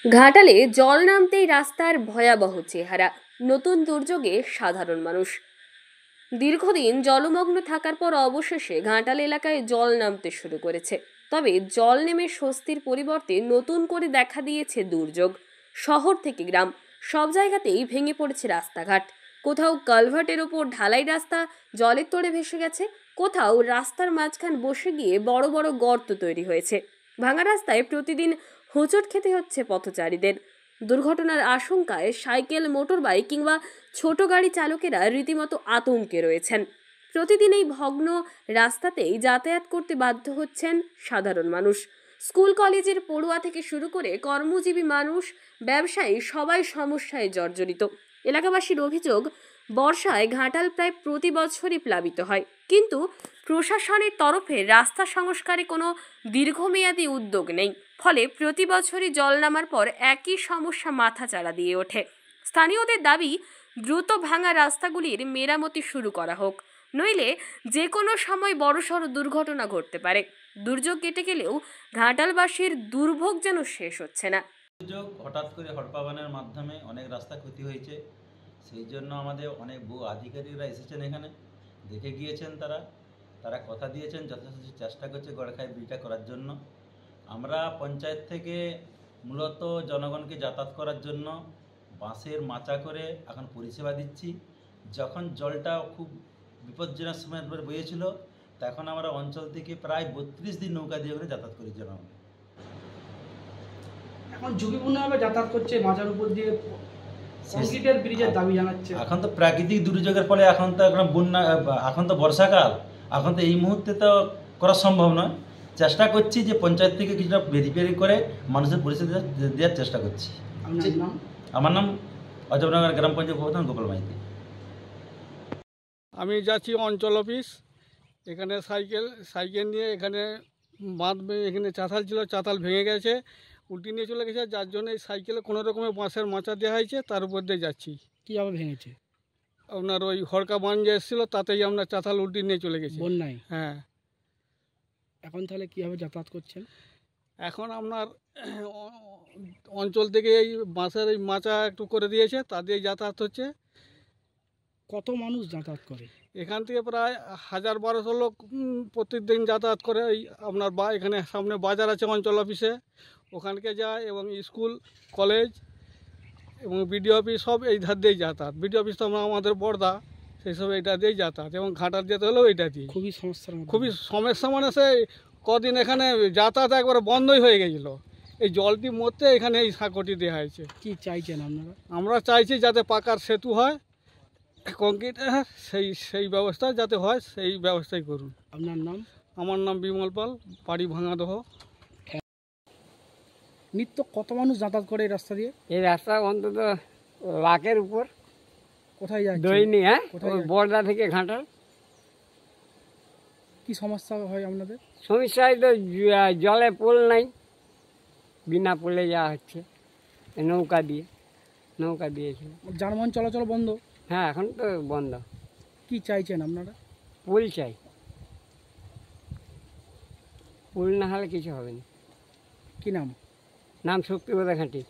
ঘাটালে জল নামতেই রাস্তার ভয়াবহ চেহারা, নতুন দুর্যোগে সাধারণ মানুষ। দীর্ঘদিন জলমগ্ন থাকার পর অবশেষে ঘাটাল এলাকায় জল নামতে শুরু করেছে। তবে জল নেমে স্বস্তির পরিবর্তে নতুন করে দেখা দিয়েছে দুর্যোগ। শহর থেকে গ্রাম সব জায়গাতেই ভেঙে পড়েছে রাস্তাঘাট। কোথাও কালভার্টের ওপর ঢালাই রাস্তা জলের তোড়ে ভেসে গেছে, কোথাও রাস্তার মাঝখান বসে গিয়ে বড় বড় গর্ত তৈরি হয়েছে। ভাঙা রাস্তায় প্রতিদিন হোঁচট খেতে হচ্ছে পথচারীদের। দুর্ঘটনার আশঙ্কায় সাইকেল, মোটরবাইক কিংবা ছোট গাড়ি চালকেরা রীতিমতো আতঙ্কে রয়েছেন। প্রতিদিন এই ভগ্ন রাস্তাতেই যাতায়াত করতে বাধ্য হচ্ছেন সাধারণ মানুষ। স্কুল কলেজের পড়ুয়া থেকে শুরু করে কর্মজীবী মানুষ, ব্যবসায়ী সবাই সমস্যায় জর্জরিত। এলাকাবাসীর অভিযোগ, বর্ষায় ঘাটাল প্রায় প্রতি বছরই প্লাবিত হয়, কিন্তু প্রশাসনের তরফে রাস্তা সংস্কারে কোনো দীর্ঘমেয়াদী উদ্যোগ নেই। ফলে প্রতি বছরই জল নামার পর একই সমস্যা মাথাচাড়া দিয়ে ওঠে। স্থানীয়দের দাবি, দ্রুত ভাঙা রাস্তাগুলির মেরামতি শুরু করা হোক, নইলে যে কোনো সময় বড়সড় দুর্ঘটনা ঘটতে পারে। দুর্যোগ কেটে গেলেও ঘাটালবাসীর দুর্ভোগ যেন শেষ হচ্ছে না। দুর্যোগ হঠাৎ করে হড়পাবানের মাধ্যমে অনেক রাস্তা ক্ষতি হয়েছে। সেই জন্য আমাদের অনেক ভূ আধিকারিকরা এসেছেন, এখানে দেখে গিয়েছেন। তারা কথা দিয়েছেন, যথাযথ চেষ্টা করছে গড়খাই ব্রিজটা করার জন্য। আমরা পঞ্চায়েত থেকে মূলত জনগণকে যাতায়াত করার জন্য বাঁশের মাচা করে এখন পরিষেবা দিচ্ছি। যখন জলটা খুব বিপজ্জনক সময় বয়েছিল, তখন আমরা অঞ্চল থেকে প্রায় 32 দিন নৌকা দিয়ে করে যাতায়াত করি জনগণ। এখন ঝুঁকিপূর্ণভাবে যাতায়াত করছে মাজার উপর দিয়ে, কংক্রিটের ব্রিজের দাবি জানাচ্ছে। এখন তো প্রাকৃতিক দুর্যোগের ফলে এখন তো এখন বন্যা, এখন তো বর্ষাকাল, এখন তো এই মুহূর্তে তো করা সম্ভব নয়। চেষ্টা করছি যে পঞ্চায়েত থেকে কিছুটা ভেরিফাই করে মানুষের পরিষেবা দেওয়ার চেষ্টা করছি। আমার নাম অজবনগর গ্রাম পঞ্চায়েত প্রধান গোপাল মাইতি। আমি যাচ্ছি অঞ্চল অফিস। এখানে সাইকেল নিয়ে এখানে বাঁধ, এখানে চাতাল ছিল, চাতাল ভেঙে গেছে, উল্টি নিয়ে চলে গেছে। যার জন্য এই সাইকেলে কোনো রকমের বাঁশের মাচা দেওয়া হয়েছে, তার উপর দিয়ে যাচ্ছি। কীভাবে ভেঙেছে? আপনার ওই হড়কা বান যে এসেছিলো, তাতেই আপনার চাতাল উল্টি নিয়ে চলে গেছে বন্যায়। হ্যাঁ। এখন তাহলে কীভাবে যাতায়াত করছেন? এখন আপনার অঞ্চল থেকে এই বাঁশের এই মাচা একটু করে দিয়েছে, তা দিয়ে যাতায়াত হচ্ছে। কত মানুষ যাতায়াত করে? এখান থেকে প্রায় 1000-1200 লোক প্রত্যেকদিন যাতায়াত করে। এই আপনার এখানে সামনে বাজার আছে অঞ্চল অফিসে, ওখানকে যায়, এবং স্কুল, কলেজ এবং বিডিও অফিস সব এই ধার দিয়েই যাতায়াত। বিডিও অফিস তো আমাদের বর্দা, সেই সব এইটা দিয়েই যাতায়াত, এবং ঘাটার যেতে হলেও এইটা দিয়ে। খুবই সমস্যা মানে সেই কদিন এখানে যাতায়াত একবারে বন্ধই হয়ে গেছিলো। এই জলটি মরতে এখানে এই সাঁকোটি দেওয়া হয়েছে। কি চাইছেন আপনারা? আমরা চাইছি যাতে পাকার সেতু হয়, কংক্রিট, সেই ব্যবস্থা যাতে হয়, সেই ব্যবস্থাই করুন। আপনার নাম? আমার নাম বিমল পাল, বাড়ি ভাঙাদহ। নিত্য কত মানুষ যাতায়াত করে এই রাস্তা দিয়ে? এই রাস্তা অন্তত লাখের উপর। কোথায় যাচ্ছে? দৈনি, হ্যাঁ, বর্দা থেকে ঘাটাল। কি সমস্যা হয় আপনাদের? সমস্যায় তো জলে পোল নাই, বিনা পোলে যাওয়া হচ্ছে নৌকা দিয়েছিল। যানবাহন চলাচল বন্ধ? হ্যাঁ, এখন তো বন্ধ। কি চাইছেন আপনারা? পোল চাই, পোল না হলে কিছু হবে না। কি নাম? নাম শক্তিবোধা ঘাঁটি।